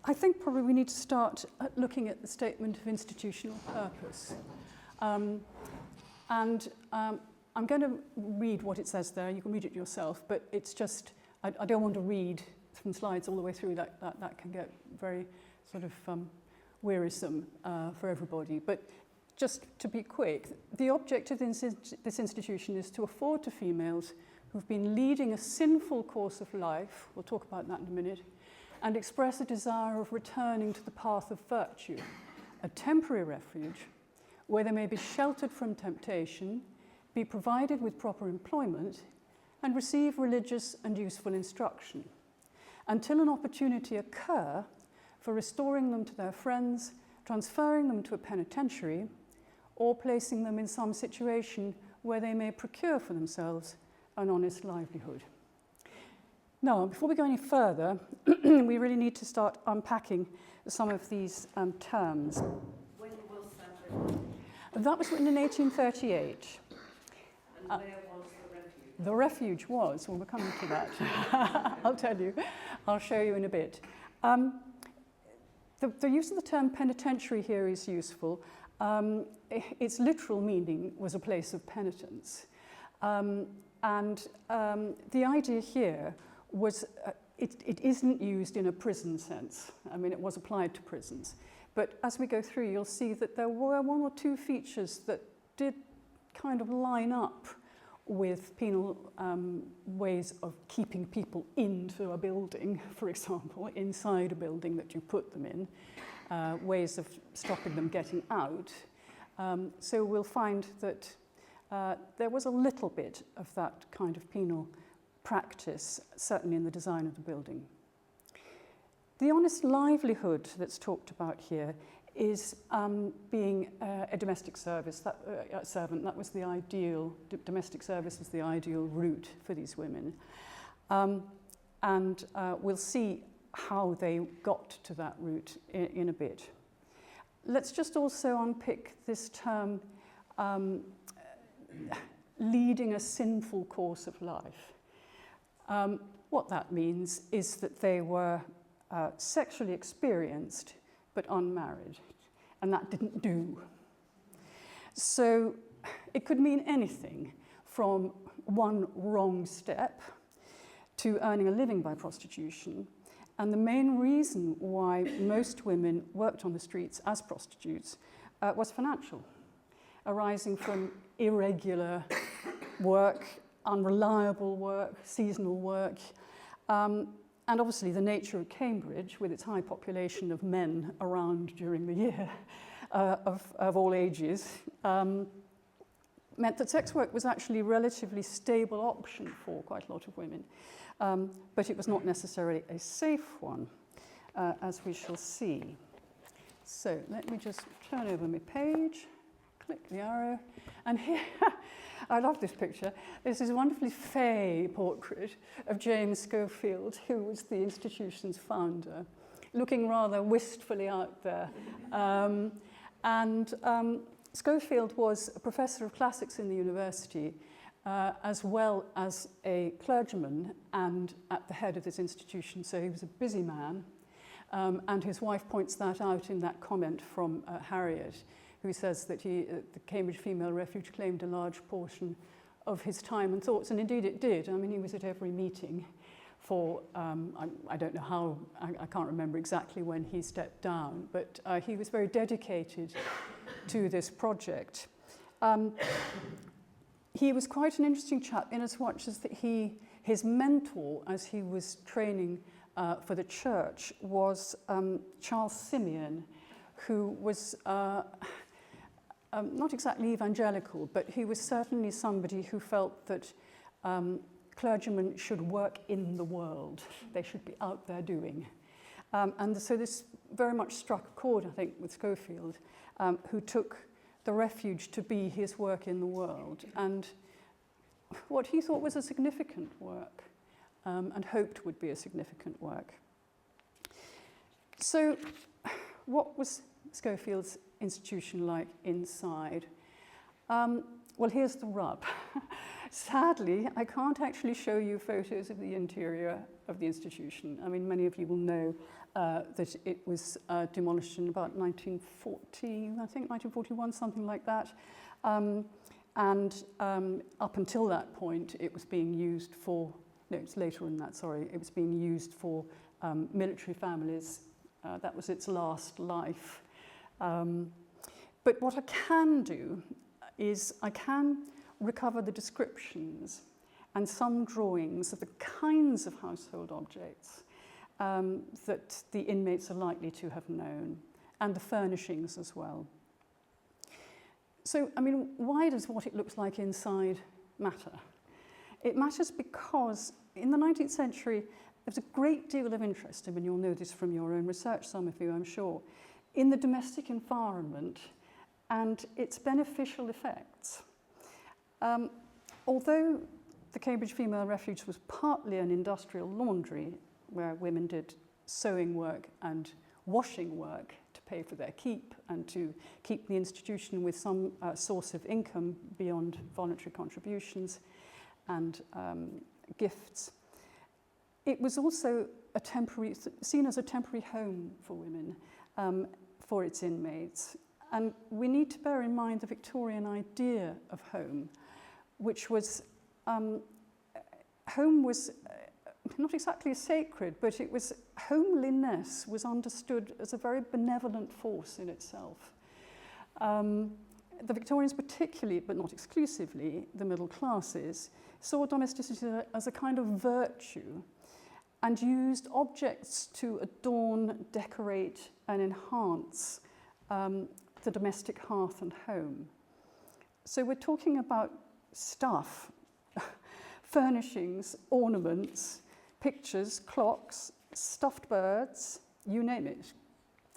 I think probably we need to start looking at the statement of institutional purpose. I'm going to read what it says there. You can read it yourself, but it's just, I don't want to read from slides all the way through. That can get very sort of wearisome for everybody. But just to be quick, the object of this institution is to afford to females who've been leading a sinful course of life, we'll talk about that in a minute, and express a desire of returning to the path of virtue, a temporary refuge where they may be sheltered from temptation, be provided with proper employment, and receive religious and useful instruction, until an opportunity occur for restoring them to their friends, transferring them to a penitentiary, or placing them in some situation where they may procure for themselves an honest livelihood. Now, before we go any further, we really need to start unpacking some of these terms. When was that written? That was written in 1838. And where was the refuge? The refuge was, well, we're coming to that. I'll tell you. I'll show you in a bit. The use of the term penitentiary here is useful. Its literal meaning was a place of penitence. The idea here was it isn't used in a prison sense. I mean, it was applied to prisons. But as we go through, you'll see that there were one or two features that did kind of line up with penal ways of keeping people into a building, for example, inside a building that you put them in, ways of stopping them getting out. So we'll find that there was a little bit of that kind of penal practice, certainly in the design of the building. The honest livelihood that's talked about here is being a domestic service, servant. That was the ideal, domestic service was the ideal route for these women. We'll see how they got to that route in a bit. Let's just also unpick this term, leading a sinful course of life. What that means is that they were sexually experienced but unmarried, and that didn't do. So it could mean anything from one wrong step to earning a living by prostitution. And the main reason why most women worked on the streets as prostitutes was financial, arising from irregular work, unreliable work, seasonal work, and obviously the nature of Cambridge, with its high population of men around during the year of all ages, meant that sex work was actually a relatively stable option for quite a lot of women. But it was not necessarily a safe one, as we shall see. So let me just turn over my page, click the arrow, and here, I love this picture. This is a wonderfully fey portrait of James Schofield, who was the institution's founder, looking rather wistfully out there. Schofield was a professor of classics in the university, as well as a clergyman and at the head of this institution. So he was a busy man. And his wife points that out in that comment from Harriet, who says that the Cambridge Female Refuge claimed a large portion of his time and thoughts, and indeed it did. I mean, he was at every meeting for, I don't know how, I can't remember exactly when he stepped down, but he was very dedicated to this project. He was quite an interesting chap in as much as that his mentor, as he was training for the church, was Charles Simeon, who was not exactly evangelical, but he was certainly somebody who felt that clergymen should work in the world. They should be out there doing. And so this very much struck a chord, I think, with Schofield, who took the refuge to be his work in the world, and what he thought was a significant work, and hoped would be a significant work. So what was Schofield's institution like inside? Well, here's the rub. Sadly, I can't actually show you photos of the interior of the institution. I mean, many of you will know that it was demolished in about 1940, I think 1941, something like that. And up until that point, it was being used for, no, it's later than that, sorry, it was being used for military families. That was its last life. But what I can do is I can recover the descriptions and some drawings of the kinds of household objects that the inmates are likely to have known, and the furnishings as well. So, I mean, why does what it looks like inside matter? It matters because in the 19th century, there was a great deal of interest, and you'll know this from your own research, some of you, I'm sure, in the domestic environment and its beneficial effects. Although the Cambridge Female Refuge was partly an industrial laundry where women did sewing work and washing work to pay for their keep and to keep the institution with some source of income beyond voluntary contributions and gifts, it was also seen as a temporary home for women, for its inmates. And we need to bear in mind the Victorian idea of home, which was, home was not exactly sacred, but it was, homeliness was understood as a very benevolent force in itself. The Victorians particularly, but not exclusively, the middle classes, saw domesticity as a kind of virtue and used objects to adorn, decorate, and enhance the domestic hearth and home. So we're talking about stuff, furnishings, ornaments, pictures, clocks, stuffed birds, you name it.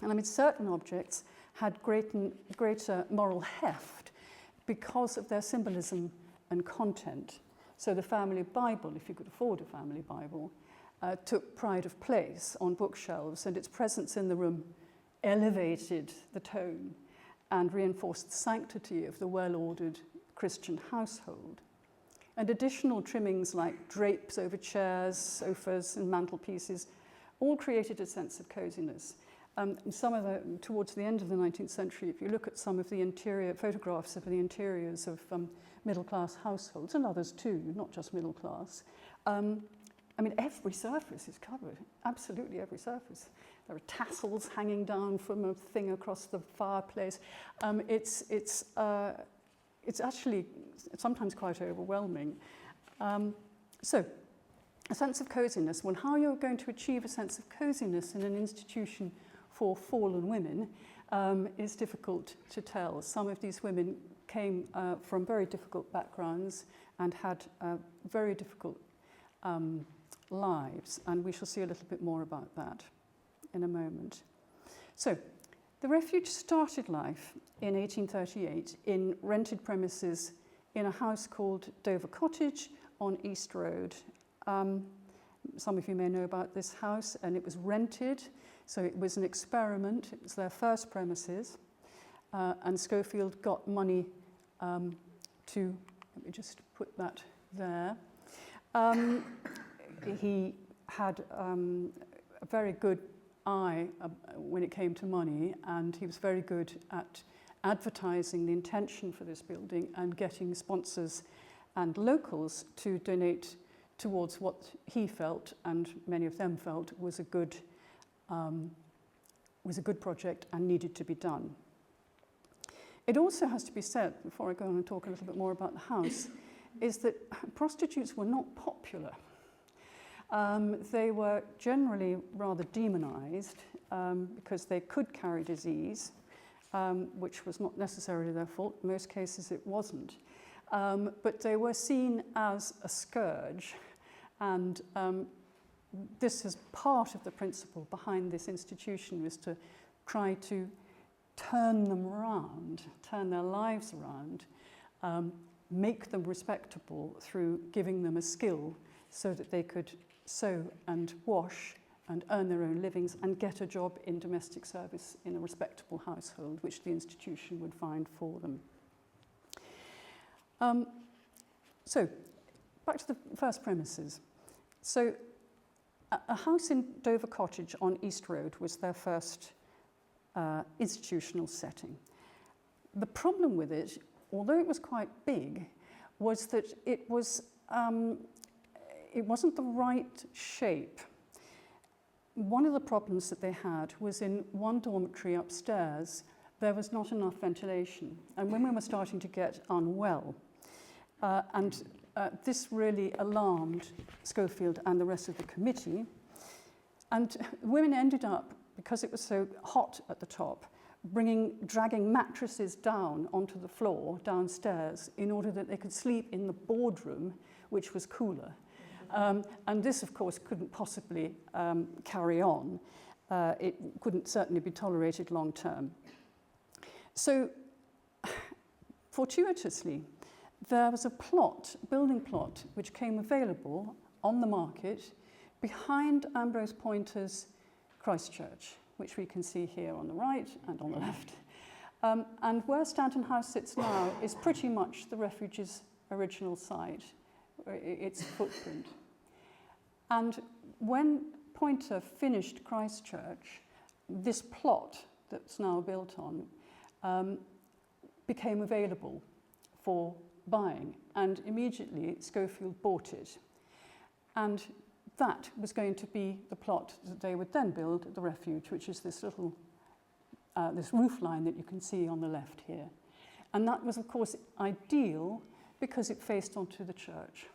And I mean, certain objects had greater moral heft because of their symbolism and content. So the family Bible, if you could afford a family Bible, took pride of place on bookshelves, and its presence in the room elevated the tone and reinforced the sanctity of the well-ordered Christian household. And additional trimmings like drapes over chairs, sofas, and mantelpieces all created a sense of coziness. Towards the end of the 19th century, if you look at some of the interior photographs of the interiors of middle-class households, and others too, not just middle class, I mean, every surface is covered, absolutely every surface. There are tassels hanging down from a thing across the fireplace. It's actually sometimes quite overwhelming. So, a sense of coziness. Well, how you're going to achieve a sense of coziness in an institution for fallen women is difficult to tell. Some of these women came from very difficult backgrounds and had very difficult lives, and we shall see a little bit more about that in a moment. So, the refuge started life in 1838 in rented premises in a house called Dover Cottage on East Road. Some of you may know about this house, and it was rented, so it was an experiment. It was their first premises, and Schofield got money to, let me just put that there. He had a very good eye when it came to money, and he was very good at advertising the intention for this building and getting sponsors and locals to donate towards what he felt, and many of them felt, was a good project and needed to be done. It also has to be said, before I go on and talk a little bit more about the house, is that prostitutes were not popular. They were generally rather demonized because they could carry disease, which was not necessarily their fault. In most cases it wasn't. But they were seen as a scourge, and this is part of the principle behind this institution, was to try to turn them around, turn their lives around, make them respectable through giving them a skill so that they could sew and wash and earn their own livings and get a job in domestic service in a respectable household, which the institution would find for them. So, back to the first premises. So, a house in Dover Cottage on East Road was their first institutional setting. The problem with it, although it was quite big, was that it wasn't the right shape. One of the problems that they had was in one dormitory upstairs, there was not enough ventilation, and women were starting to get unwell. This really alarmed Schofield and the rest of the committee. And women ended up, because it was so hot at the top, dragging mattresses down onto the floor downstairs in order that they could sleep in the boardroom, which was cooler. And this, of course, couldn't possibly carry on. It couldn't certainly be tolerated long term. So, fortuitously, there was a building plot, which came available on the market behind Ambrose Poynter's Christchurch, which we can see here on the right and on the left. And where Stanton House sits now is pretty much the Refuge's original site, its footprint. And when Poynter finished Christchurch, this plot that's now built on became available for buying, and immediately Schofield bought it. And that was going to be the plot that they would then build at the Refuge, which is this little this roof line that you can see on the left here. And that was, of course, ideal because it faced onto the church.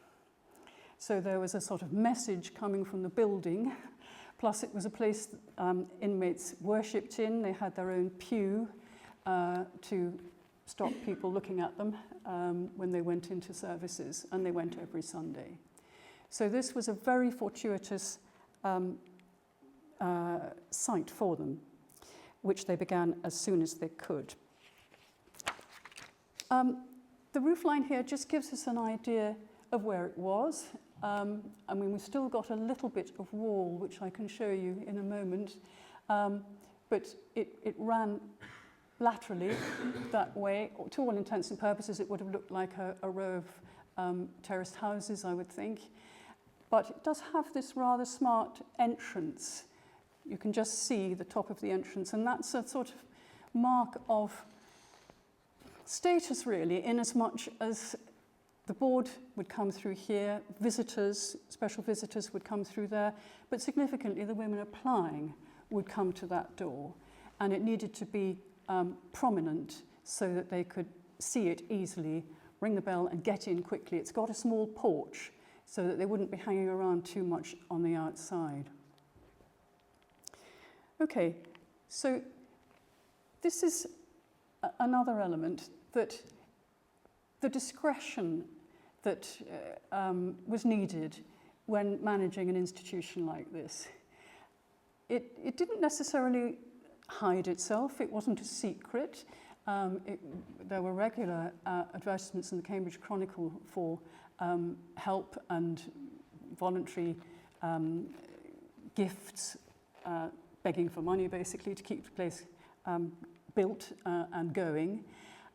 So there was a sort of message coming from the building, plus it was a place that inmates worshipped in. They had their own pew to stop people looking at them when they went into services, and they went every Sunday. So this was a very fortuitous site for them, which they began as soon as they could. The roof line here just gives us an idea of where it was. I mean, we've still got a little bit of wall, which I can show you in a moment, but it ran laterally that way. To all intents and purposes, it would have looked like a row of terraced houses, I would think. But it does have this rather smart entrance. You can just see the top of the entrance, and that's a sort of mark of status, really, in as much as the board would come through here, visitors, special visitors would come through there, but significantly the women applying would come to that door, and it needed to be prominent so that they could see it easily, ring the bell and get in quickly. It's got a small porch so that they wouldn't be hanging around too much on the outside. Okay, so this is another element, that the discretion that was needed when managing an institution like this. It didn't necessarily hide itself. It wasn't a secret. There were regular advertisements in the Cambridge Chronicle for help and voluntary gifts, begging for money basically to keep the place built and going.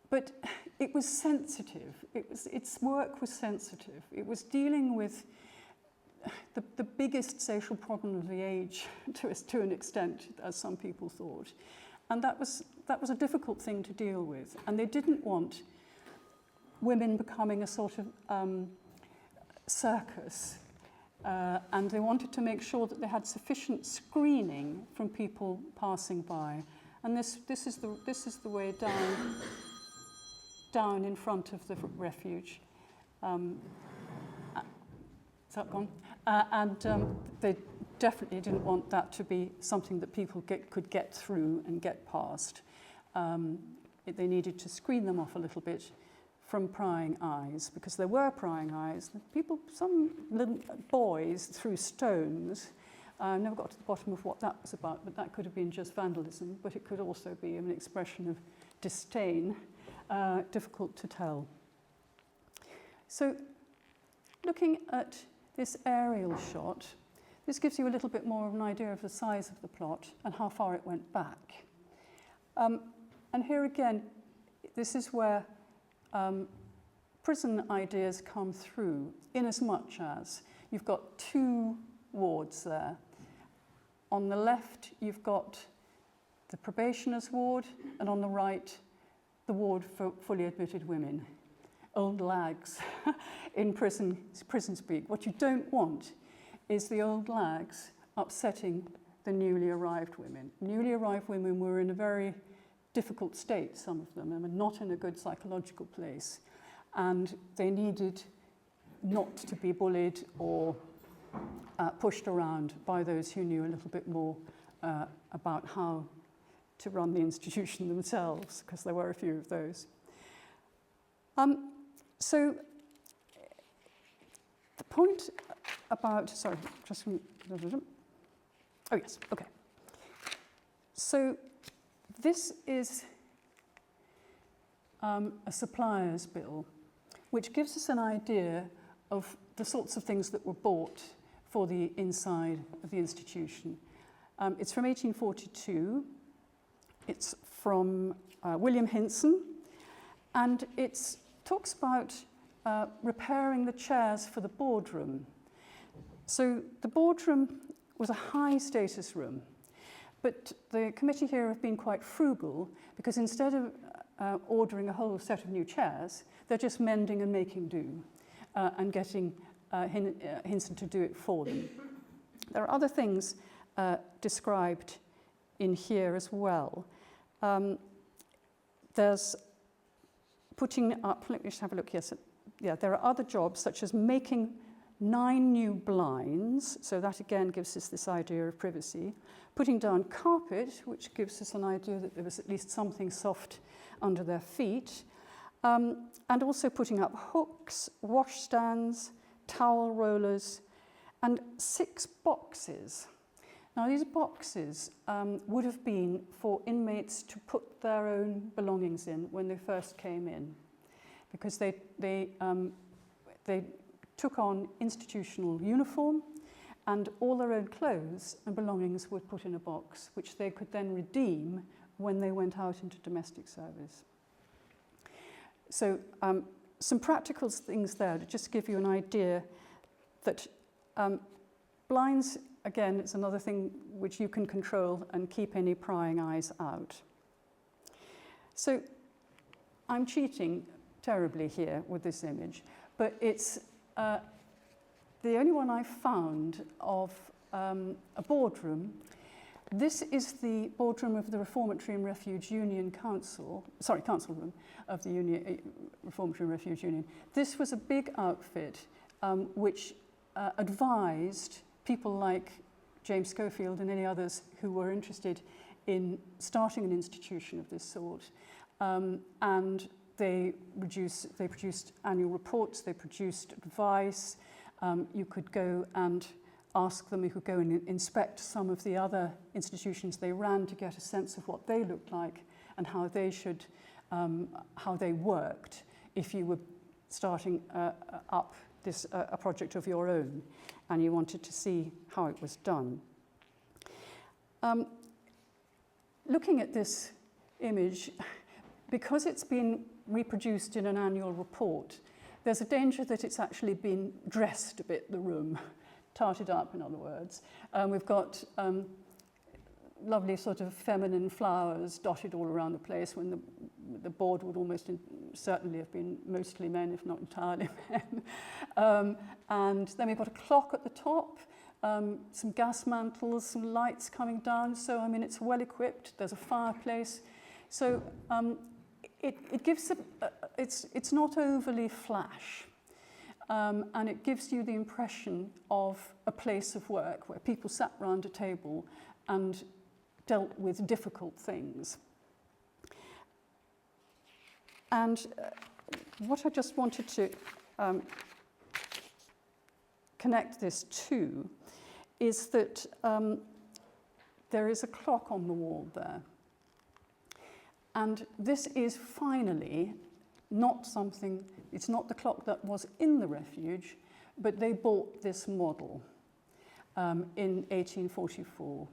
But it was sensitive. Its work was sensitive. It was dealing with the biggest social problem of the age, to an extent, as some people thought. And that was a difficult thing to deal with. And they didn't want women becoming a sort of circus. And they wanted to make sure that they had sufficient screening from people passing by. And this is the way down in front of the refuge. Is that gone? They definitely didn't want that to be something that people could get through and get past. They needed to screen them off a little bit from prying eyes, because there were prying eyes. Some little boys threw stones. I never got to the bottom of what that was about, but that could have been just vandalism, but it could also be an expression of disdain. Difficult to tell. So, looking at this aerial shot, this gives you a little bit more of an idea of the size of the plot and how far it went back. And here again, this is where prison ideas come through in as much as you've got two wards there. On the left, you've got the probationers ward, and on the right, the ward for fully admitted women. Old lags in prison speak. What you don't want is the old lags upsetting the newly arrived women. Newly arrived women were in a very difficult state, some of them, and not in a good psychological place. And they needed not to be bullied or pushed around by those who knew a little bit more about how to run the institution themselves, because there were a few of those. So the point about, sorry, just, oh yes, okay. So this is a supplier's bill, which gives us an idea of the sorts of things that were bought for the inside of the institution. It's from 1842. It's from William Hinson, and it talks about repairing the chairs for the boardroom. So the boardroom was a high status room, but the committee here have been quite frugal, because instead of ordering a whole set of new chairs, they're just mending and making do and getting Hinson to do it for them. There are other things described in here as well. There's putting up, let me just have a look, yes, yeah, there are other jobs such as making 9 new blinds, so that again gives us this idea of privacy. Putting down carpet, which gives us an idea that there was at least something soft under their feet. And also putting up hooks, washstands, towel rollers, and 6 boxes. Now these boxes would have been for inmates to put their own belongings in when they first came in, because they took on institutional uniform, and all their own clothes and belongings were put in a box, which they could then redeem when they went out into domestic service. So some practical things there to just give you an idea that blinds, again, it's another thing which you can control and keep any prying eyes out. So I'm cheating terribly here with this image, but it's the only one I found of a boardroom. This is the boardroom of the Reformatory and Refuge Union Council room of the Reformatory and Refuge Union. This was a big outfit which advised people like James Schofield and any others who were interested in starting an institution of this sort. And they produced annual reports, they produced advice. You could go and ask them, you could go and inspect some of the other institutions they ran to get a sense of what they looked like and how they should, how they worked if you were starting up this a project of your own and you wanted to see how it was done. Looking at this image, because it's been reproduced in an annual report, there's a danger that it's actually been dressed a bit, the room, tarted up, in other words. We've got lovely sort of feminine flowers dotted all around the place when the board would almost certainly have been mostly men, if not entirely men. And then we've got a clock at the top, some gas mantles, some lights coming down. So, I mean, it's well equipped. There's a fireplace. So it gives it's not overly flash. And it gives you the impression of a place of work where people sat round a table and dealt with difficult things. And what I just wanted to connect this to is that there is a clock on the wall there. And this is finally not something, it's not the clock that was in the refuge, but they bought this model in 1844.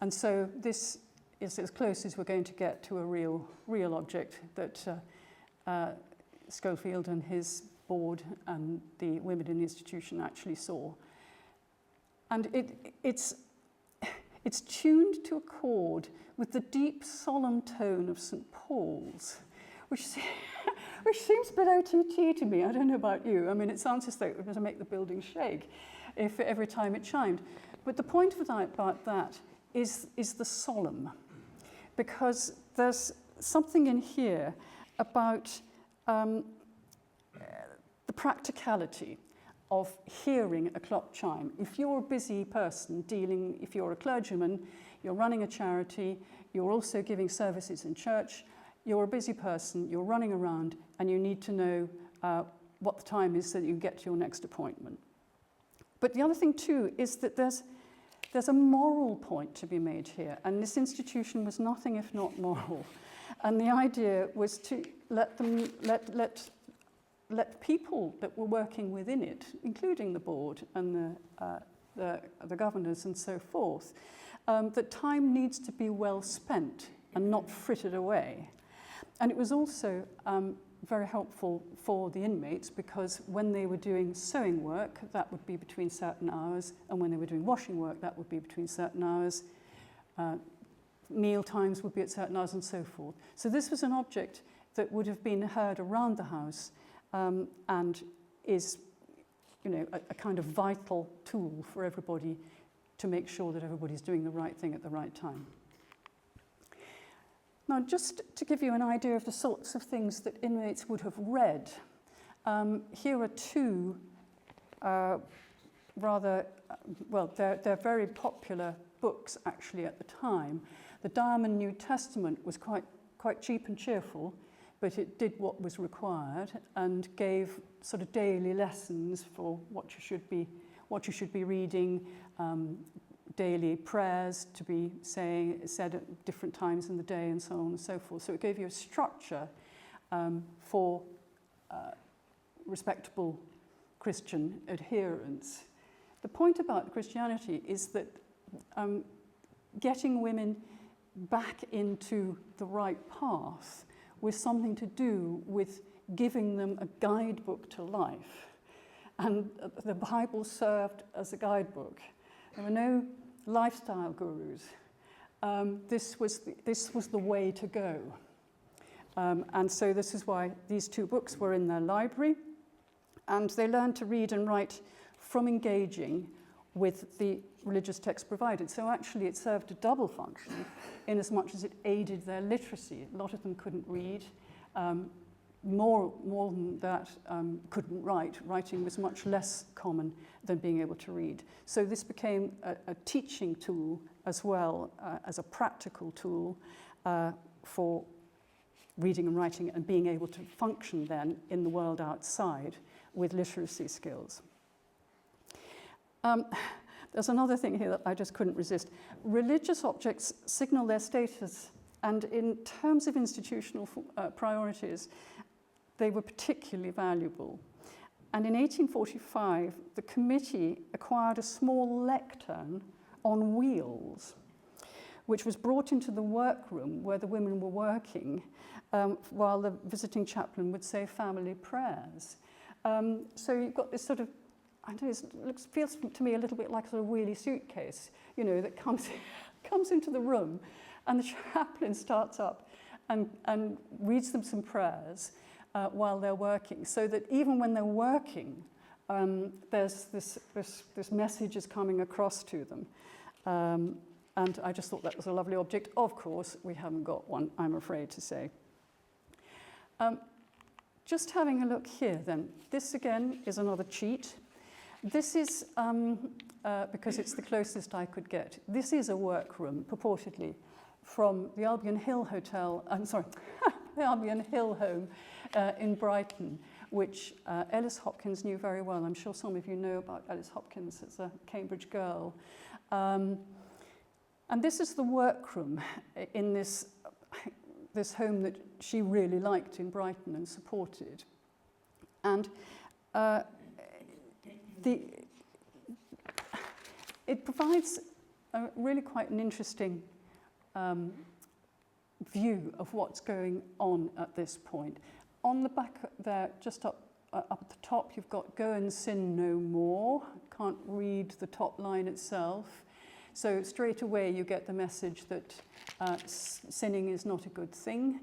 And so this is as close as we're going to get to a real object that Schofield and his board and the women in the institution actually saw. And it's tuned to a chord with the deep, solemn tone of St. Paul's, which seems a bit OTT to me. I don't know about you. I mean, it sounds as though it was going to make the building shake every time it chimed. But the point about that is the solemn, because there's something in here about the practicality of hearing a clock chime. If you're a busy person if you're a clergyman, you're running a charity, you're also giving services in church, you're a busy person, you're running around, and you need to know what the time is so that you get to your next appointment. But the other thing too is that there's a moral point to be made here, and this institution was nothing if not moral. And the idea was to let people that were working within it, including the board and the governors and so forth, that time needs to be well spent and not frittered away. And it was also very helpful for the inmates, because when they were doing sewing work, that would be between certain hours, and when they were doing washing work, that would be between certain hours. Meal times would be at certain hours and so forth. So this was an object that would have been heard around the house and is, a kind of vital tool for everybody to make sure that everybody's doing the right thing at the right time. Now, just to give you an idea of the sorts of things that inmates would have read, here are two they're very popular books actually at the time. The Diamond New Testament was quite cheap and cheerful, but it did what was required and gave sort of daily lessons for what you should be reading, daily prayers to be said at different times in the day, and so on and so forth. So it gave you a structure for respectable Christian adherence. The point about Christianity is that getting women back into the right path was something to do with giving them a guidebook to life. And the Bible served as a guidebook. There were no lifestyle gurus. This was the way to go. And so this is why these two books were in their library. And they learned to read and write from engaging with the religious text provided. So actually it served a double function in as much as it aided their literacy. A lot of them couldn't read. More than that, couldn't write. Writing was much less common than being able to read. So this became a teaching tool as well as a practical tool for reading and writing and being able to function then in the world outside with literacy skills. There's another thing here that I just couldn't resist. Religious objects signal their status, and in terms of institutional priorities, they were particularly valuable. And in 1845, the committee acquired a small lectern on wheels, which was brought into the workroom where the women were working, while the visiting chaplain would say family prayers. So you've got this sort of, I don't know, it feels to me a little bit like a sort of wheelie suitcase, that comes into the room, and the chaplain starts up and reads them some prayers while they're working, so that even when they're working, there's this message is coming across to them. And I just thought that was a lovely object. Of course, we haven't got one, I'm afraid to say. Just having a look here then. This again is another cheat. This is, because it's the closest I could get, this is a workroom, purportedly, from the Albion Hill Hotel, the Albion Hill Home in Brighton, which Ellis Hopkins knew very well. I'm sure some of you know about Ellis Hopkins as a Cambridge girl. And this is the workroom in this home that she really liked in Brighton and supported. And it provides really quite an interesting view of what's going on at this point. on the back there, just up at the top, you've got "Go and sin no more." Can't read the top line itself. So straight away you get the message that sinning is not a good thing,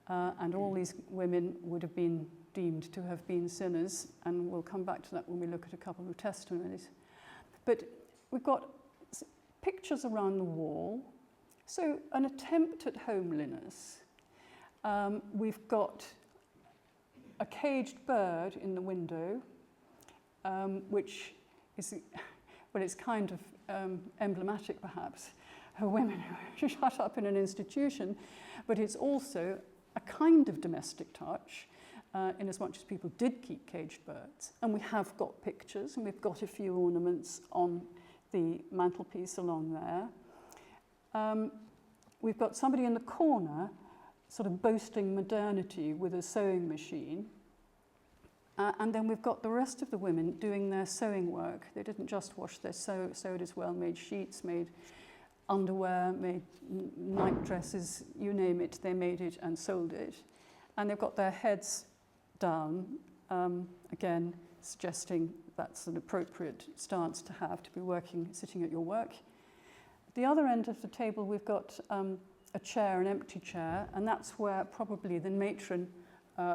and all these women would have been deemed to have been sinners, and we'll come back to that when we look at a couple of testimonies. But we've got pictures around the wall, so an attempt at homeliness. We've got a caged bird in the window, which is, well, it's kind of emblematic perhaps, of women who are shut up in an institution, but it's also a kind of domestic touch, in as much as people did keep caged birds. And we have got pictures, and we've got a few ornaments on the mantelpiece along there. We've got somebody in the corner sort of boasting modernity with a sewing machine. And then we've got the rest of the women doing their sewing work. They didn't just wash, they sewed as well, made sheets, made underwear, made night dresses, you name it, they made it and sold it. And they've got their heads down, again, suggesting that's an appropriate stance to have, to be working, sitting at your work. At the other end of the table, we've got a chair, an empty chair, and that's where probably the matron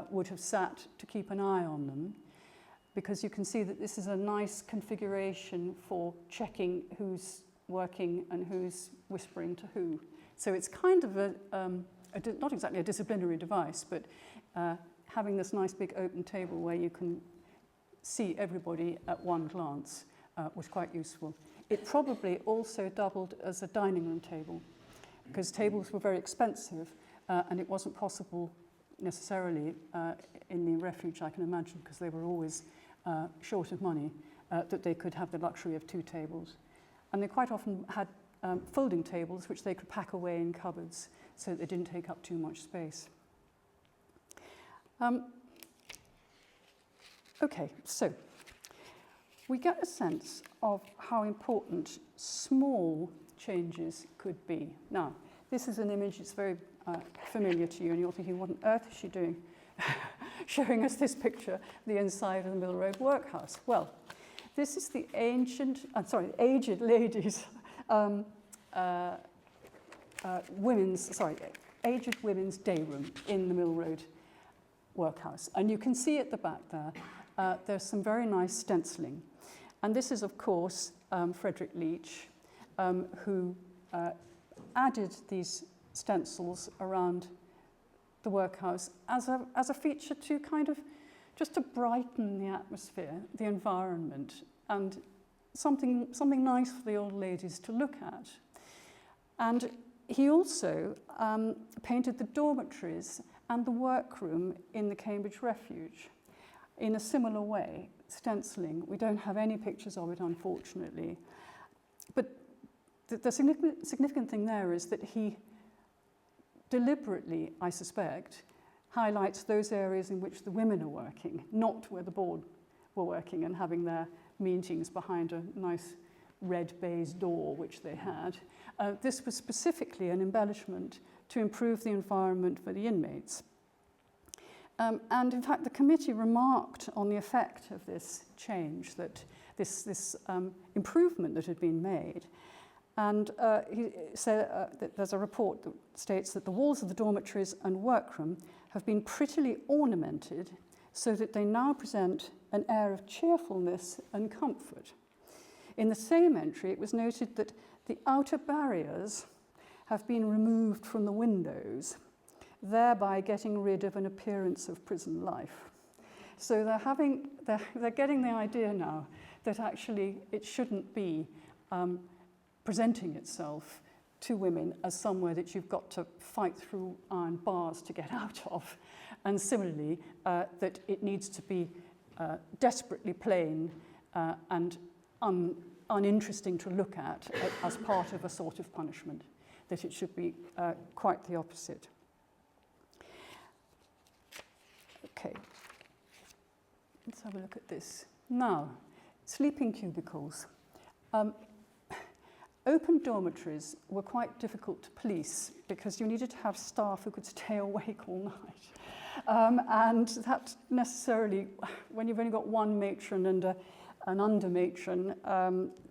would have sat to keep an eye on them, because you can see that this is a nice configuration for checking who's working and who's whispering to who. So it's kind of not exactly a disciplinary device, but having this nice big open table where you can see everybody at one glance was quite useful. It probably also doubled as a dining room table, because tables were very expensive, and it wasn't possible necessarily in the refuge, I can imagine, because they were always short of money, that they could have the luxury of two tables. And they quite often had folding tables which they could pack away in cupboards so that they didn't take up too much space. Okay, so we get a sense of how important small changes could be. Now, this is an image that's very familiar to you, and you're thinking, what on earth is she doing? Showing us this picture, the inside of the Mill Road workhouse. Well, this is the aged ladies' aged women's day room in the Mill Road workhouse. And you can see at the back there, there's some very nice stenciling. And this is, of course, Frederick Leach, who added these stencils around the workhouse as a feature to kind of just to brighten the atmosphere, the environment, and something nice for the old ladies to look at. And he also painted the dormitories and the workroom in the Cambridge Refuge in a similar way, stenciling. We don't have any pictures of it, unfortunately. But the significant thing there is that he deliberately, I suspect, highlights those areas in which the women are working, not where the board were working and having their meetings behind a nice red baize door, which they had. This was specifically an embellishment to improve the environment for the inmates. And in fact, the committee remarked on the effect of this change, that this improvement that had been made. And he said that there's a report that states that the walls of the dormitories and workroom have been prettily ornamented so that they now present an air of cheerfulness and comfort. In the same entry, it was noted that the outer barriers have been removed from the windows, thereby getting rid of an appearance of prison life. So they're getting the idea now that actually it shouldn't be presenting itself to women as somewhere that you've got to fight through iron bars to get out of. And similarly, that it needs to be desperately plain and uninteresting to look at as part of a sort of punishment, that it should be quite the opposite. Okay, let's have a look at this. Now, sleeping cubicles. Open dormitories were quite difficult to police because you needed to have staff who could stay awake all night. And that necessarily, when you've only got one matron and an under matron,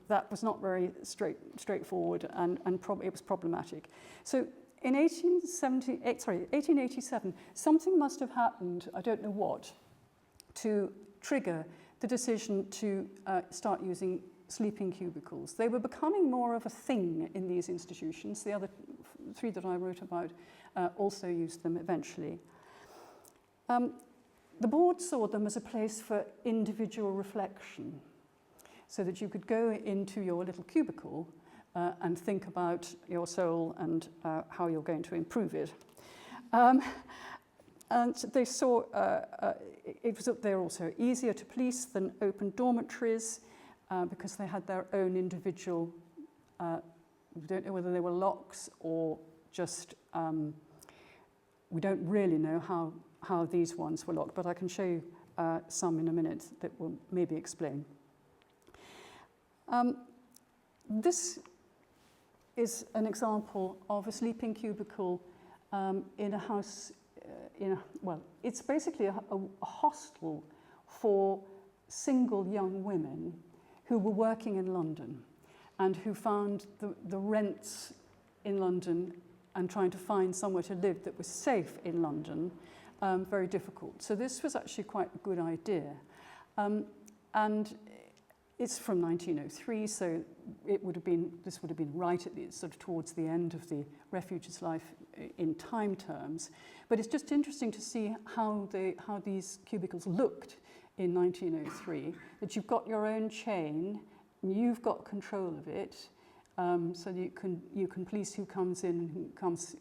that was not very straightforward, and it was problematic. So in 1887, something must have happened, I don't know what, to trigger the decision to start using sleeping cubicles. They were becoming more of a thing in these institutions. The other three that I wrote about also used them eventually. The board saw them as a place for individual reflection, so that you could go into your little cubicle and think about your soul and how you're going to improve it. And they saw they're also easier to police than open dormitories because they had their own individual, we don't know whether they were locks or just, we don't really know how these ones were locked, but I can show you some in a minute that will maybe explain. This is an example of a sleeping cubicle in a house, it's basically a hostel for single young women who were working in London and who found the rents in London and trying to find somewhere to live that was safe in London very difficult. So this was actually quite a good idea. And it's from 1903, so this would have been right at the sort of towards the end of the Refuge's life in time terms. But it's just interesting to see how these cubicles looked in 1903. That you've got your own chain, and you've got control of it, so you can police who comes in and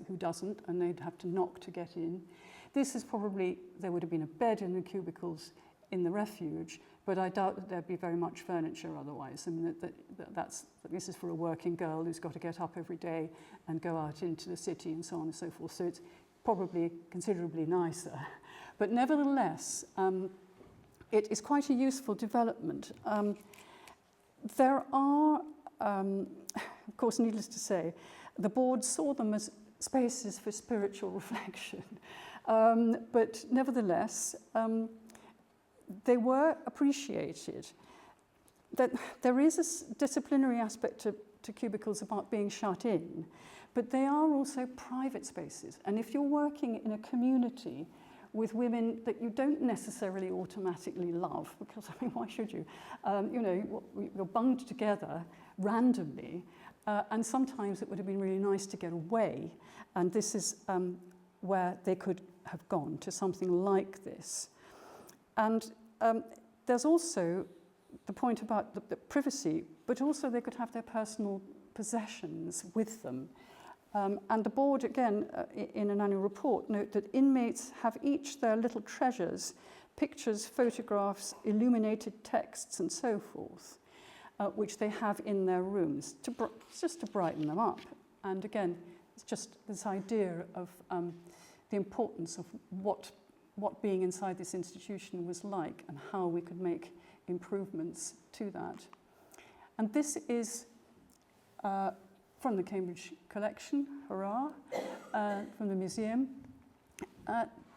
who doesn't, and they'd have to knock to get in. This is probably, there would have been a bed in the cubicles in the Refuge, but I doubt that there'd be very much furniture otherwise. I mean, this is for a working girl who's got to get up every day and go out into the city and so on and so forth. So it's probably considerably nicer. But nevertheless, it is quite a useful development. There are, of course, needless to say, the board saw them as spaces for spiritual reflection. But nevertheless, they were appreciated. That there is a disciplinary aspect to cubicles about being shut in, but they are also private spaces. And if you're working in a community with women that you don't necessarily automatically love, because, I mean, why should you? You're bunged together randomly, and sometimes it would have been really nice to get away. And this is where they could have gone, to something like this. And there's also the point about the privacy, but also they could have their personal possessions with them. And the board, again, in an annual report, note that inmates have each their little treasures, pictures, photographs, illuminated texts, and so forth, which they have in their rooms, just to brighten them up. And again, it's just this idea of the importance of what being inside this institution was like and how we could make improvements to that. And this is from the Cambridge collection, hurrah, from the museum.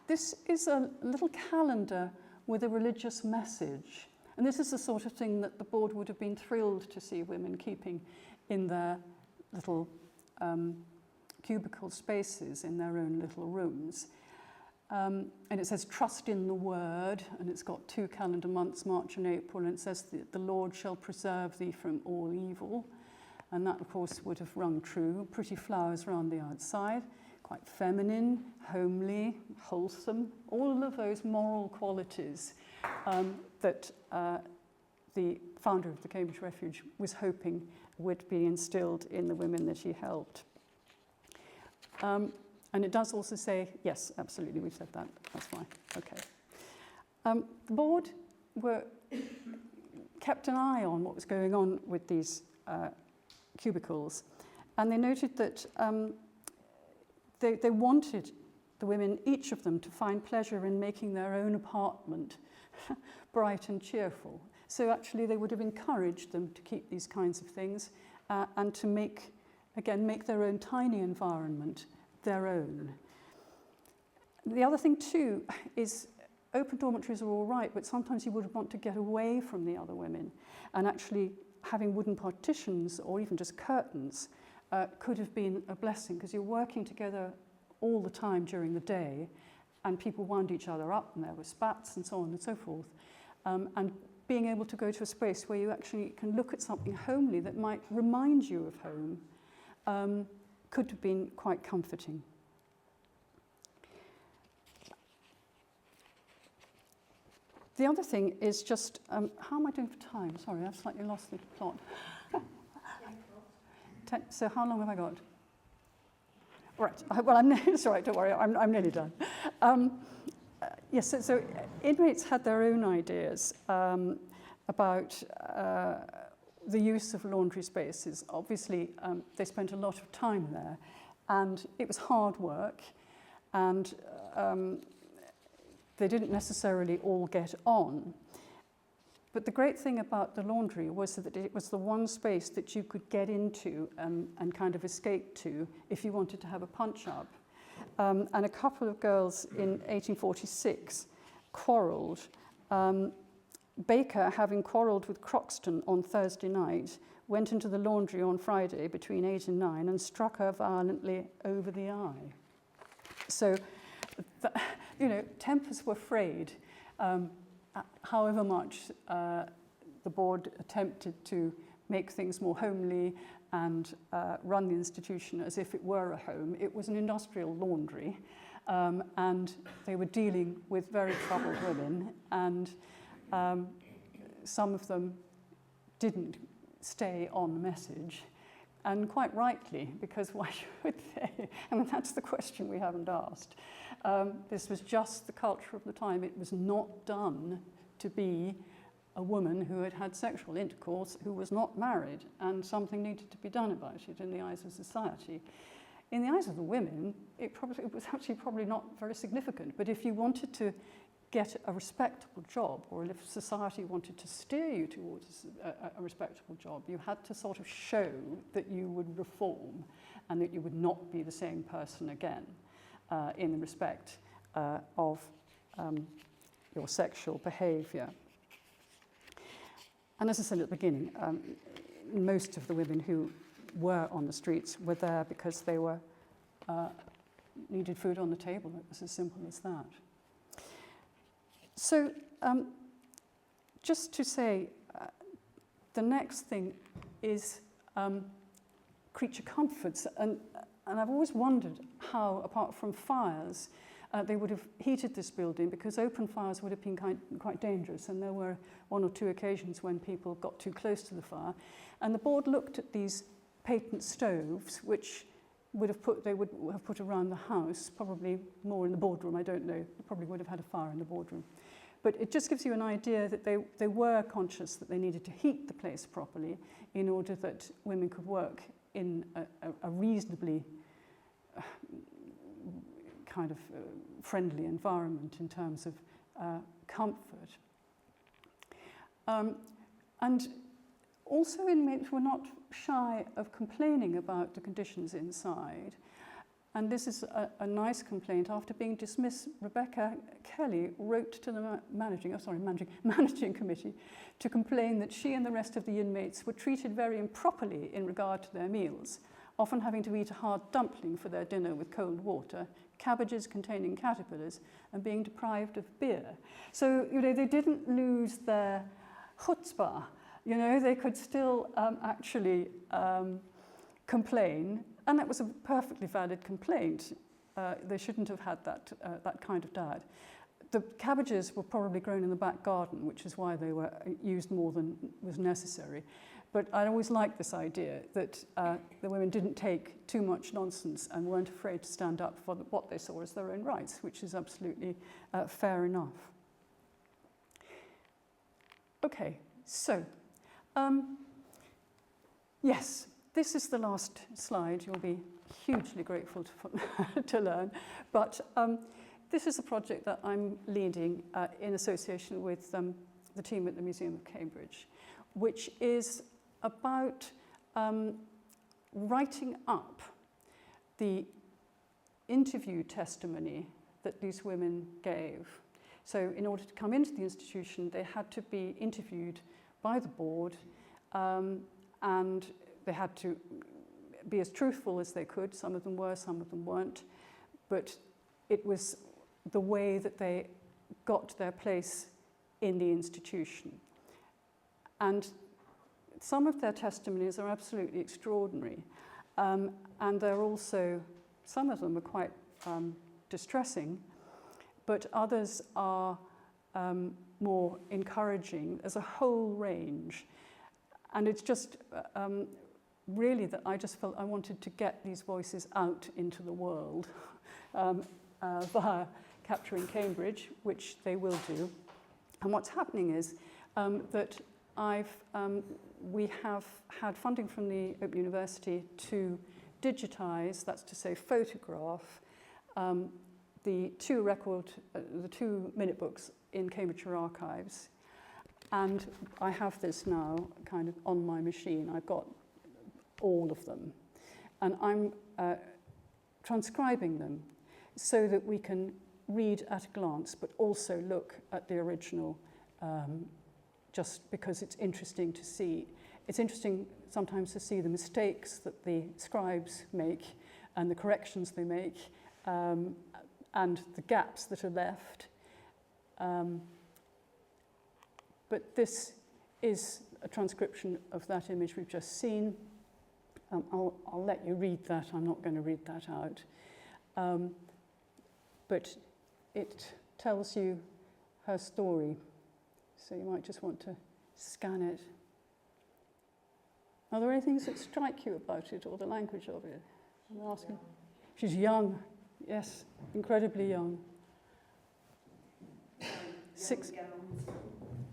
This is a little calendar with a religious message. And this is the sort of thing that the board would have been thrilled to see women keeping in their little cubicle spaces in their own little rooms. And it says, trust in the word, and it's got 2 calendar months, March and April, and it says, the Lord shall preserve thee from all evil. And that, of course, would have rung true. Pretty flowers around the outside, quite feminine, homely, wholesome, all of those moral qualities that the founder of the Cambridge Refuge was hoping would be instilled in the women that he helped. And it does also say, yes, absolutely, we've said that, that's fine, okay. The board kept an eye on what was going on with these cubicles, and they noted that they wanted the women, each of them, to find pleasure in making their own apartment bright and cheerful. So actually they would have encouraged them to keep these kinds of things and to make their own tiny environment their own. The other thing too is open dormitories are all right, but sometimes you would want to get away from the other women, and actually having wooden partitions or even just curtains could have been a blessing, because you're working together all the time during the day, and people wound each other up, and there were spats and so on and so forth. And being able to go to a space where you actually can look at something homely that might remind you of home could have been quite comforting. The other thing is just, how am I doing for time? Sorry, I've slightly lost the plot. So how long have I got? Right, well, it's all right, don't worry, I'm nearly done. Yes, so inmates had their own ideas about the use of laundry spaces. Obviously, they spent a lot of time there, and it was hard work, and they didn't necessarily all get on. But the great thing about the laundry was that it was the one space that you could get into and kind of escape to if you wanted to have a punch-up. And a couple of girls in 1846 quarrelled. Baker, having quarrelled with Croxton on Thursday night, went into the laundry on Friday between 8 and 9 and struck her violently over the eye. So, tempers were frayed. However much the board attempted to make things more homely and run the institution as if it were a home, it was an industrial laundry, and they were dealing with very troubled women, and some of them didn't stay on the message, and quite rightly, because why should they? I mean, that's the question we haven't asked. This was just the culture of the time. It was not done to be a woman who had had sexual intercourse who was not married, and something needed to be done about it in the eyes of society. In the eyes of the women, it was actually probably not very significant, but if you wanted to get a respectable job, or if society wanted to steer you towards a respectable job, you had to sort of show that you would reform and that you would not be the same person again. In the respect of your sexual behaviour. And as I said at the beginning, most of the women who were on the streets were there because they were needed food on the table. It was as simple as that. So just to say, the next thing is creature comforts. And I've always wondered how, apart from fires, they would have heated this building, because open fires would have been quite dangerous, and there were one or two occasions when people got too close to the fire. And the board looked at these patent stoves, which they would have put around the house, probably more in the boardroom, I don't know. They probably would have had a fire in the boardroom. But it just gives you an idea that they were conscious that they needed to heat the place properly in order that women could work in a reasonably kind of friendly environment in terms of comfort. And also inmates were not shy of complaining about the conditions inside. And this is a nice complaint. After being dismissed, Rebecca Kelly wrote to the managing committee to complain that she and the rest of the inmates were treated very improperly in regard to their meals, often having to eat a hard dumpling for their dinner with cold water, cabbages containing caterpillars, and being deprived of beer. So, they didn't lose their chutzpah. They could still actually complain, and that was a perfectly valid complaint. They shouldn't have had that kind of diet. The cabbages were probably grown in the back garden, which is why they were used more than was necessary. But I always liked this idea that the women didn't take too much nonsense and weren't afraid to stand up for what they saw as their own rights, which is absolutely fair enough. Okay, so, yes, this is the last slide. You'll be hugely grateful to learn. But this is a project that I'm leading in association with the team at the Museum of Cambridge, which is about writing up the interview testimony that these women gave. So in order to come into the institution, they had to be interviewed by the board, and they had to be as truthful as they could. Some of them were, some of them weren't. But it was the way that they got their place in the institution. And some of their testimonies are absolutely extraordinary. And they're also, some of them are quite distressing, but others are more encouraging. There's a whole range. And it's just really that I just felt I wanted to get these voices out into the world via Capturing Cambridge, which they will do. And what's happening is that we have had funding from the Open University to digitise, that's to say photograph, the two minute books in Cambridgeshire Archives. And I have this now kind of on my machine. I've got all of them. And I'm transcribing them so that we can read at a glance, but also look at the original, just because it's interesting to see. It's interesting sometimes to see the mistakes that the scribes make and the corrections they make, and the gaps that are left. But this is a transcription of that image we've just seen. I'll let you read that. I'm not going to read that out. But it tells you her story. So you might just want to scan it. Are there any things that strike you about it or the language of it? I'm asking. She's young, yes, incredibly young. Six.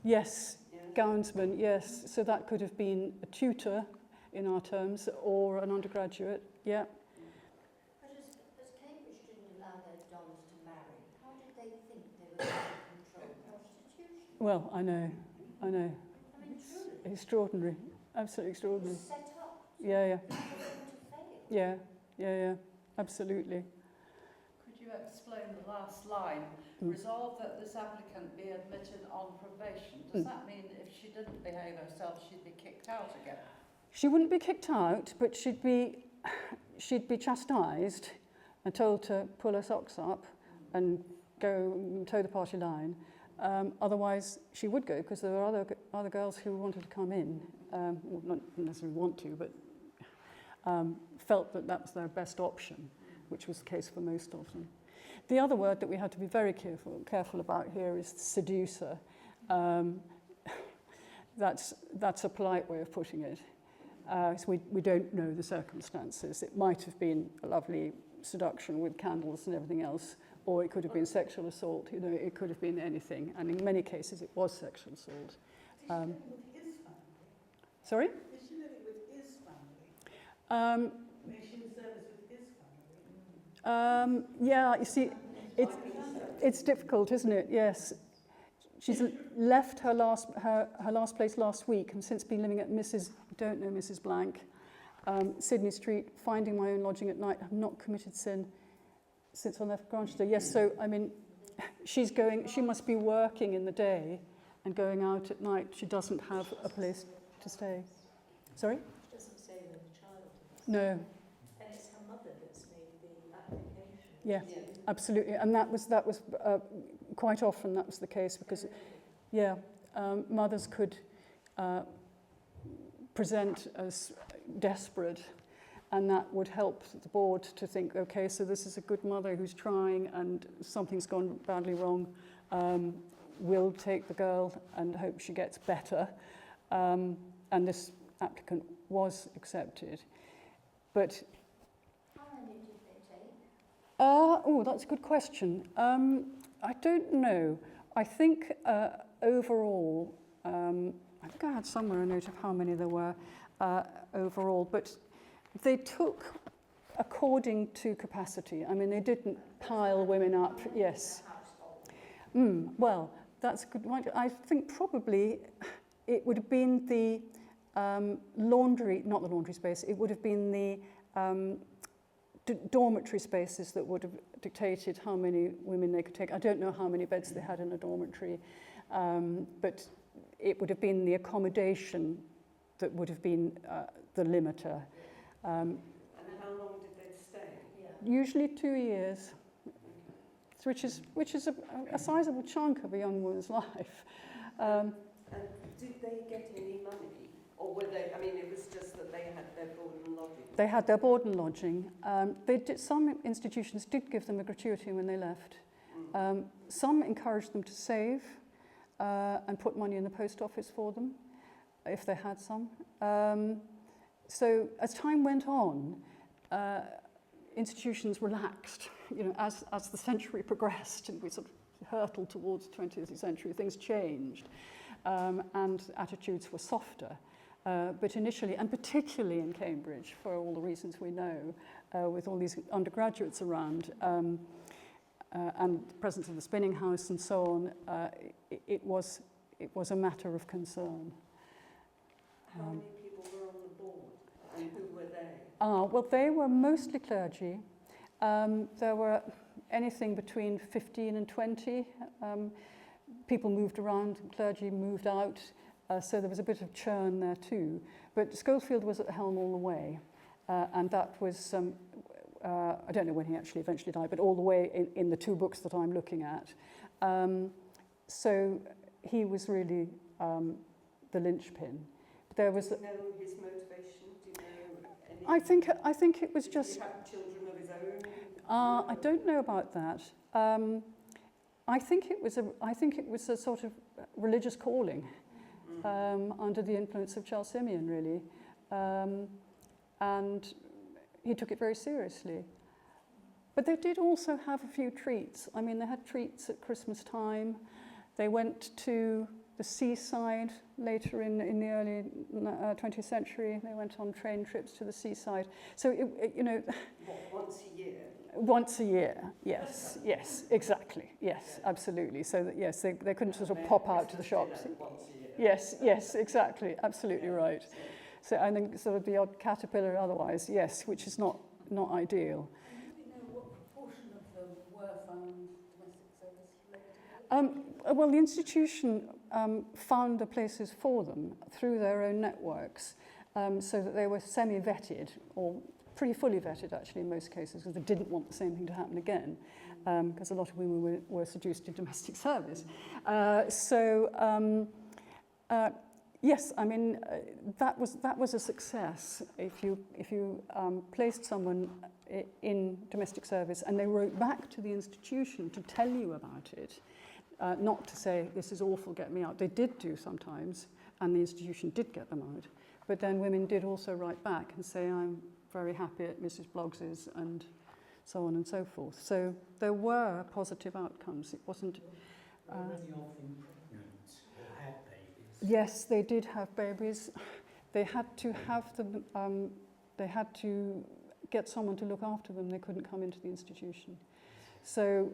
Yes, gownsman, yes. So that could have been a tutor in our terms or an undergraduate, yeah. But as Cambridge didn't allow their dons to marry, how did they think they were going to control prostitution? Well, I know. I mean, It's extraordinary, absolutely it extraordinary. was set up Yeah, for them to fail. yeah, absolutely. Could you explain the last line? Resolve that this applicant be admitted on probation. Does that mean if she didn't behave herself, she'd be kicked out again? She wouldn't be kicked out, but she'd be chastised and told to pull her socks up and go and toe the party line. Otherwise, she would go because there were other girls who wanted to come in, well, not necessarily want to, but felt that that was their best option, which was the case for most of them. The other word that we had to be very careful about here is seducer. That's a polite way of putting it. So we don't know the circumstances. It might have been a lovely seduction with candles and everything else, or it could have been sexual assault. You know, it could have been anything, and in many cases it was sexual assault. Is she living with his family? Sorry? Is she living with his family? Is she in service with his family? Yeah, you see, it's difficult, isn't it? Yes. She's left her last place last week and since been living at Mrs. Blank, Sydney Street, finding my own lodging at night. I've not committed sin since I left Granchester. Yes, so, I mean, she must be working in the day and going out at night. She doesn't have a place to stay. Sorry? It doesn't say that the child does. No. And it's her mother that's made the application. Yeah, absolutely. And that was quite often that was the case because, mothers could present as desperate, and that would help the board to think, okay, so this is a good mother who's trying and something's gone badly wrong. We'll take the girl and hope she gets better. And this applicant was accepted. But How many did they take? that's a good question. I don't know. I think overall, I think I had somewhere a note of how many there were overall, but they took according to capacity. I mean, they didn't pile women up, yes. Well, that's a good one. I think probably it would have been the laundry, not the laundry space, it would have been the dormitory spaces that would have dictated how many women they could take. I don't know how many beds they had in a dormitory, but it would have been the accommodation that would have been the limiter. And how long did they stay? Usually 2 years, which is a sizable chunk of a young woman's life. And did they get any money? Or were they, I mean, it was just that they had their board and lodging? They had their board and lodging. Some institutions did give them a gratuity when they left. Some encouraged them to save and put money in the post office for them, if they had some. So as time went on, institutions relaxed. As the century progressed and we sort of hurtled towards the 20th century, things changed and attitudes were softer. But initially, and particularly in Cambridge, for all the reasons we know, with all these undergraduates around and the presence of the spinning house and so on, it was a matter of concern. How many people were on the board and who were they? Well, they were mostly clergy. There were anything between 15 and 20. People moved around, clergy moved out. So there was a bit of churn there too. But Schofield was at the helm all the way. And that was, I don't know when he actually eventually died, but all the way in the two books that I'm looking at. So he was really the linchpin. There was. Do you know his motivation? Do you know anything? I think it was just. Did he have children of his own? I don't know about that. I think it was a sort of religious calling. Under the influence of Charles Simeon, really. And he took it very seriously. But they did also have a few treats. I mean, they had treats at Christmas time. They went to the seaside later in the early 20th century. They went on train trips to the seaside. So, Once a year? Once a year, yes, exactly, yes, absolutely. So that, yes, they couldn't sort of pop out to the shops. Yes, exactly, absolutely right. So I think sort of the odd caterpillar otherwise, yes, which is not ideal. Do you know what proportion of them were found domestic service related? Well, the institution found the places for them through their own networks, so that they were semi-vetted, or pretty fully vetted actually in most cases, because they didn't want the same thing to happen again, because a lot of women were seduced in domestic service. Yes, I mean that was a success. If you placed someone in domestic service and they wrote back to the institution to tell you about it, not to say this is awful, get me out. They did do sometimes, and the institution did get them out. But then women did also write back and say, I'm very happy at Mrs. Bloggs's, and so on and so forth. So there were positive outcomes. It wasn't. Were any of them pregnant or had babies? Yes, they did have babies. They had to have them. They had to get someone to look after them. They couldn't come into the institution. So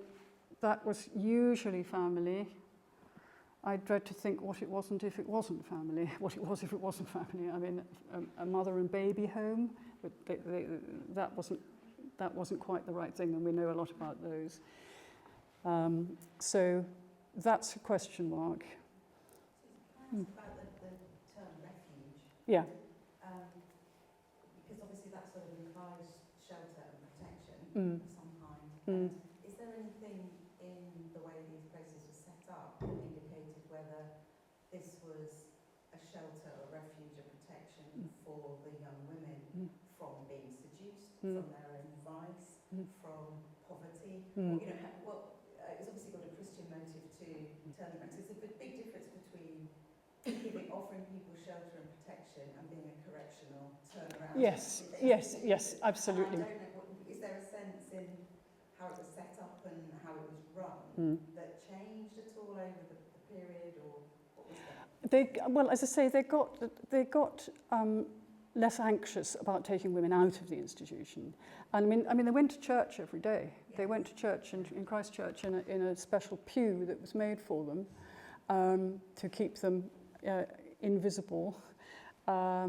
that was usually family. I dread to think what it wasn't if it wasn't family. What it was if it wasn't family. I mean, a mother and baby home. But that wasn't quite the right thing, and we know a lot about those. So that's a question mark. Can I ask about the term refuge? Yeah. Because obviously that sort of implies shelter and protection of some kind. Is there anything in the way these places were set up that indicated whether this was a shelter or refuge or protection for the young women from being seduced, from their own vice, from poverty? Or, it's obviously got a Christian motive to turn them back. So there's a big difference between offering people shelter and protection and being a correctional turnaround. Yes, absolutely. I don't know, is there a sense in how it was set up and how it was run that changed at all over the period, or what was that? Well, as I say, they got less anxious about taking women out of the institution. And I mean, they went to church every day. Yes. They went to church in Christchurch in a special pew that was made for them to keep them invisible. But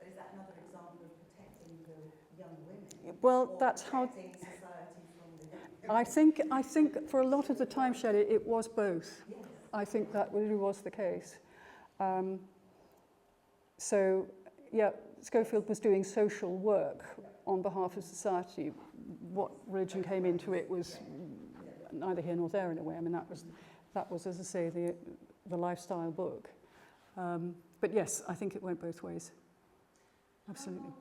is that another example of protecting the young women? Well, or that's how. protecting society from the... I think for a lot of the time, Shelley, it was both. Yes. I think that really was the case. So, yeah, Schofield was doing social work on behalf of society. What religion came into it was neither here nor there in a way. I mean, that was, as I say, the lifestyle book. But yes, I think it went both ways. Absolutely.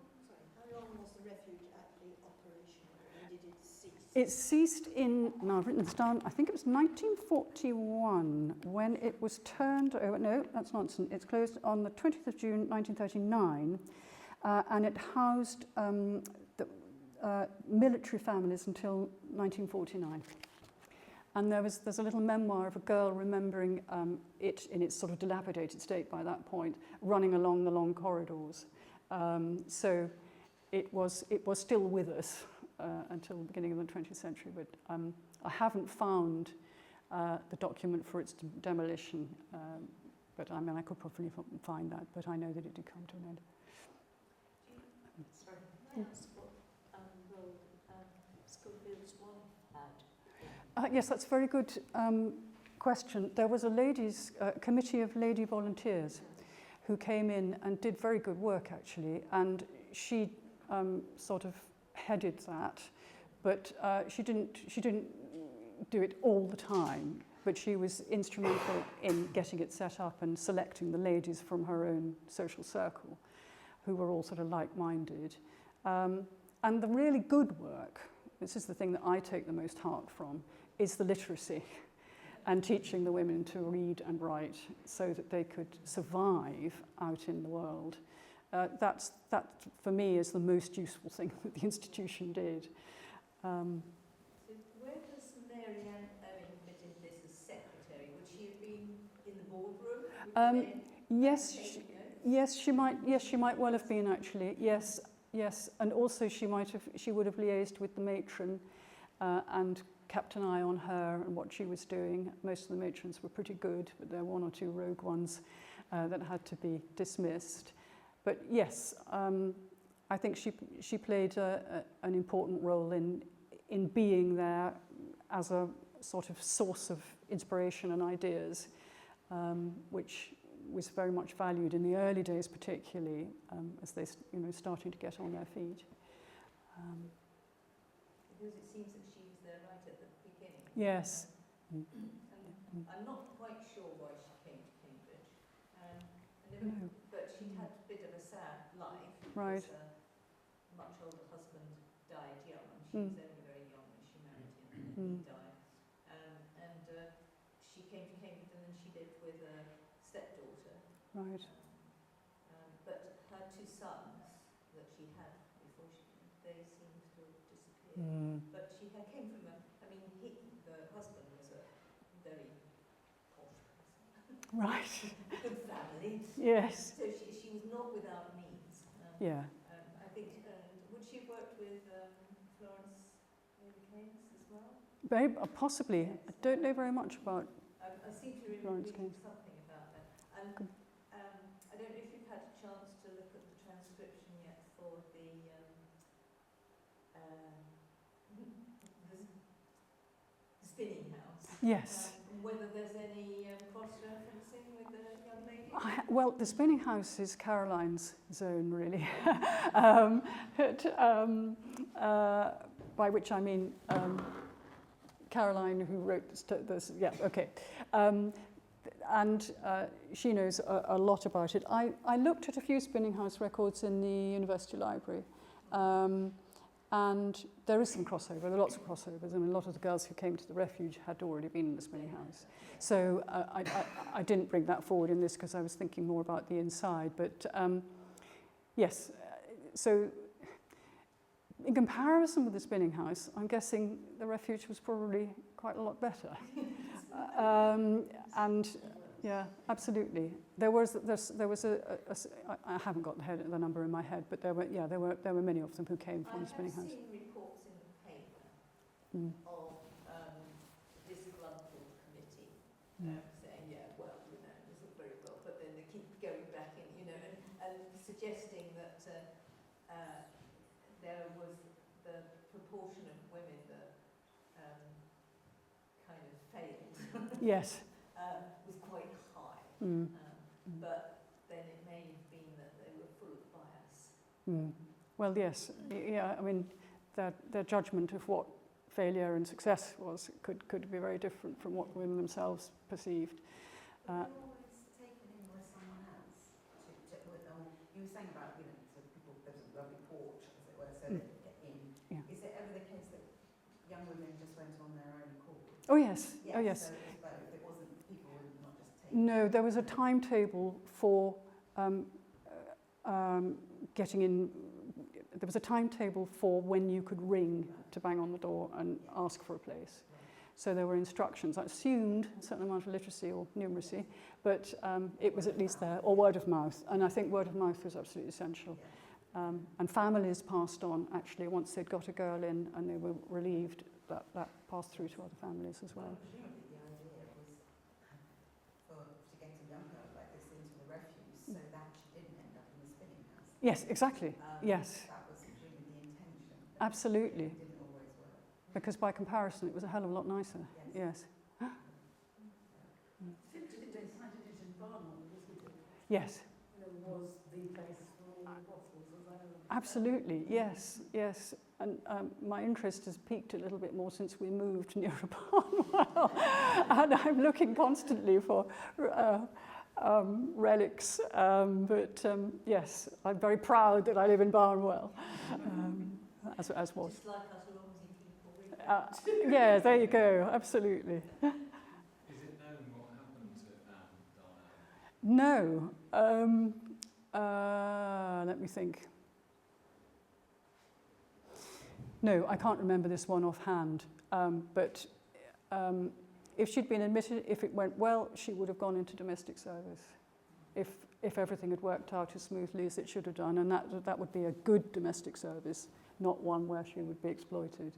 How long was the refuge actually operational? When did it cease? It ceased in, now I've written this down, I think it was 1941 when it was turned over. No, that's nonsense. It's closed on the 20th of June 1939 and it housed the military families until 1949. And there's a little memoir of a girl remembering it in its sort of dilapidated state by that point, running along the long corridors. So it was still with us until the beginning of the 20th century, but I haven't found the document for its demolition, but I mean I could probably find that, but I know that it did come to an end. Sorry, can I ask what role Schofield's wife had? Yes, that's a very good question. There was a ladies' committee of lady volunteers who came in and did very good work actually, and she sort of headed that, but she didn't do it all the time, but she was instrumental in getting it set up and selecting the ladies from her own social circle who were all sort of like-minded. And the really good work, this is the thing that I take the most heart from, is the literacy and teaching the women to read and write so that they could survive out in the world. That, for me, is the most useful thing that the institution did. So where does Mary Ann Owen fit in this as secretary? Would she have been in the boardroom? Yes, she might well have been actually. Yes, and also she would have liaised with the matron and kept an eye on her and what she was doing. Most of the matrons were pretty good, but there were one or two rogue ones that had to be dismissed. But yes, I think she played an important role in being there as a sort of source of inspiration and ideas, which was very much valued in the early days, particularly as they, starting to get on their feet. Because it seems that she was there right at the beginning. Yes. And I'm not quite sure why she came to Cambridge. No. But she'd had a bit of a sad life. Right. Because a much older husband died young. She was only very young when she married him and he died. And she came to Cambridge and then she lived with a stepdaughter. Right. But her two sons that she had before they seemed to have disappeared. But she came from the husband was a very posh person. Right. Good family. Yes. So she was not without means. Yeah. I think, would she have worked with Florence Mary Keynes as well? Very, possibly. I don't know very much about I seem to Florence read Keynes. something about that. And I don't know if you've had a chance to look at the transcription yet for the spinning house. Yes. Whether there's any cross-referencing with the young lady? Well, the spinning house is Caroline's zone, really. By which I mean Caroline, who wrote this. Yeah, okay. And she knows a lot about it. I looked at a few spinning house records in the university library. And there is some crossover. There are lots of crossovers. I mean, a lot of the girls who came to the refuge had already been in the spinning house. So I didn't bring that forward in this because I was thinking more about the inside. But yes, so in comparison with the spinning house, I'm guessing the refuge was probably quite a lot better. And yeah, absolutely. There was I haven't got the number in my head, but there were many of them who came from the spinning house. I've seen reports in the paper of disgruntled committee saying, it wasn't very well, but then they keep going back in, and suggesting that proportion of women that kind of failed Yes. was quite high. But then it may have been that they were full of bias. Well, yes. Yeah, I mean, their judgment of what failure and success was could be very different from what women themselves perceived. Were you always taken in by someone else? You were saying about, sort of people, there's a lovely porch, as it were, so they could get in. Yeah. Is it ever the case that young women just went on their own accord? Oh, yes. Oh, yes. So it was both. It wasn't, people were not just taken. No, there was a timetable for getting in. There was a timetable for when you could ring to bang on the door and ask for a place. So there were instructions. I assumed a certain amount of literacy or numeracy, but it was at least there, or word of mouth. And I think word of mouth was absolutely essential. And families passed on, actually, once they'd got a girl in and they were relieved, that passed through to other families as well. Presumably the idea was to get a young girl like this into the refuge so that she didn't end up in the spinning house. Yes, exactly. Yes. That was presumably the intention. Absolutely. It didn't always work. Because by comparison, it was a hell of a lot nicer. Yes. Since they decided it in Barnwell, wasn't it? Yes. There was the place for all the bottles, as I remember. Absolutely. Yes. Yes. And my interest has peaked a little bit more since we moved near Barnwell. And I'm looking constantly for relics. Yes, I'm very proud that I live in Barnwell, as was. Just like us Romsey people. Yeah, there you go. Absolutely. Is it known what happened to Darnell? No. Let me think. No, I can't remember this one offhand. But if she'd been admitted, if it went well, she would have gone into domestic service. If everything had worked out as smoothly as it should have done, and that would be a good domestic service, not one where she would be exploited.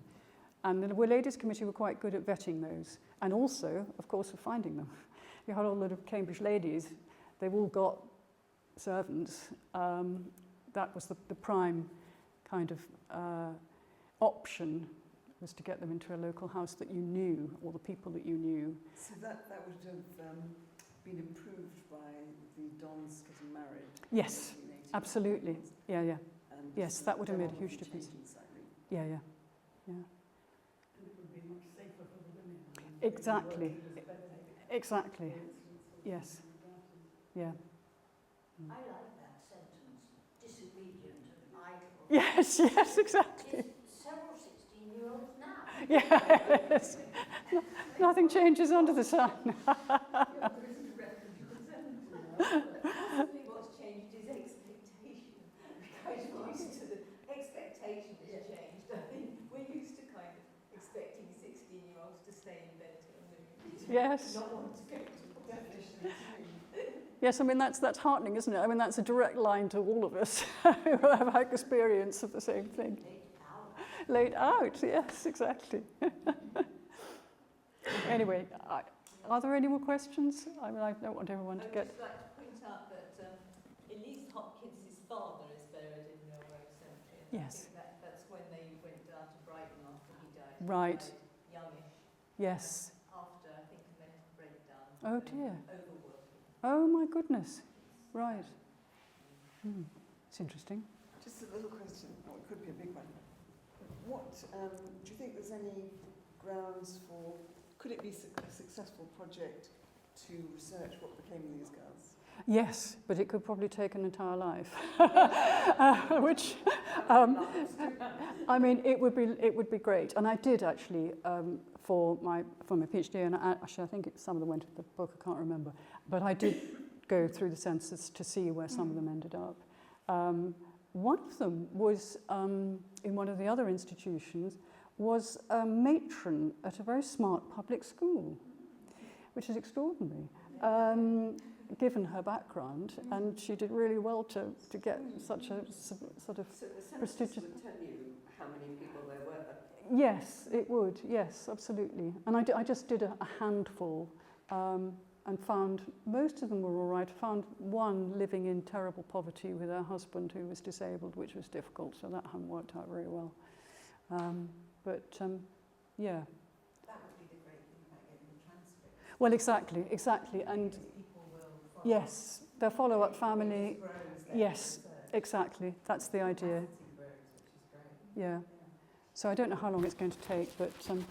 And the Ladies' Committee were quite good at vetting those, and also, of course, of finding them. You had all the Cambridge ladies, they've all got servants. That was the prime kind of option, was to get them into a local house that you knew, or the people that you knew. So that would have been improved by the Dons getting married. Yes, in 1980. absolutely. Yeah, yeah. And Yes, that would have made a huge difference. changing slightly. Yeah, yeah, yeah. And it would be much safer for the women. Exactly. Exactly. Yes. Yeah. I like that sentence, disobedient and idle. Yes, yes, exactly. It's several 16-year-olds now. Yes. Nothing changes under the sun. Possibly what's changed is expectation. Because we're used to the expectation has changed. I think we're used to kind of expecting 16-year-olds to stay in bed till noon. Yes. Not want to go to Definition. Yes, I mean, that's heartening, isn't it? I mean, that's a direct line to all of us who have had experience of the same thing. Laid out, yes, exactly. Anyway, are there any more questions? I mean, I don't want everyone to I would get... just like to point out that Elise Hopkins' father is buried in Millrose Cemetery. And Yes. I think that's when they went down to Brighton after he died. Right. He died youngish. Yes. After, I think, a mental breakdown. Oh, and dear. Overworking. Oh, my goodness. Right. It's interesting. Just a little question, or it could be a big one. What, do you think there's any grounds for, could it be a successful project to research what became of these girls? Yes, but it could probably take an entire life. Which, I mean, it would be great. And I did actually for my PhD, and actually I think some of them went into the book. I can't remember, but I did go through the census to see where some of them ended up. One of them was in one of the other institutions was a matron at a very smart public school, which is extraordinary. Given her background, and she did really well to get such a sort of So the census prestigious... would tell you how many people there were? Yes, it would, yes, absolutely. And I just did a handful and found most of them were all right. Found one living in terrible poverty with her husband who was disabled, which was difficult, so that hadn't worked out very well. But yeah. That would be the great thing about getting the transcript. Well, exactly. And Because people will follow yes, their follow-up family. It grows their Yes, research. exactly. That's the idea. Capacity grows, which is great. Yeah. So I don't know how long it's going to take, but I imagine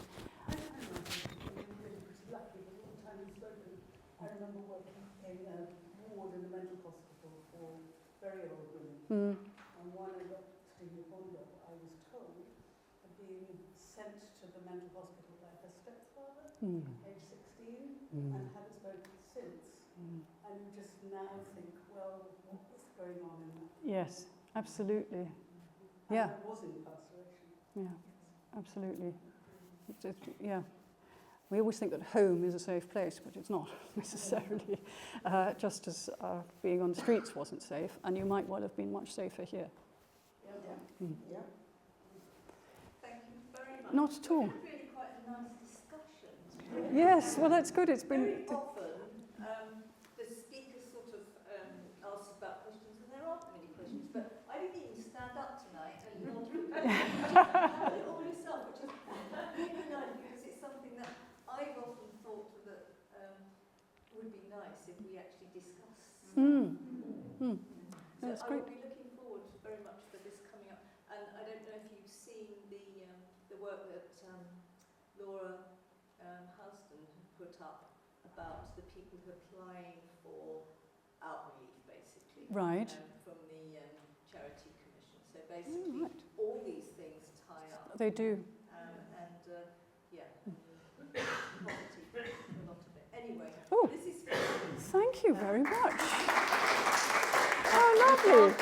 we've been pretty lucky, but all the time we've spoken, I remember working in a ward in a mental hospital for very old women. And one of the Stephen Bondo, I was told, had been sent to the mental hospital by her stepfather, age 16, and hadn't spoken since. And you just now think, well, what's going on in that? yes, absolutely. And Yeah. there was incarceration. Yeah, absolutely. Yeah. We always think that home is a safe place, but it's not necessarily. Just as being on the streets wasn't safe, and you might well have been much safer here. Yeah. Thank you very much. Not at all. Really quite a nice discussion. Yes, well, that's good. It's been. Very often, the speaker sort of asks about questions, and there aren't many questions, but I didn't even stand up tonight and nod it all yourself, which is really nice because it's something that I've often thought that would be nice if we actually discussed. So That's I great. will be looking forward very much for this coming up. And I don't know if you've seen the work that Laura Houston put up about the people who are applying for out relief, basically. Right. From the Charity Commission. So basically, all these things tie up. They do. Poverty, a lot of it. Anyway, Oh, this is. thank you very much. Oh, lovely.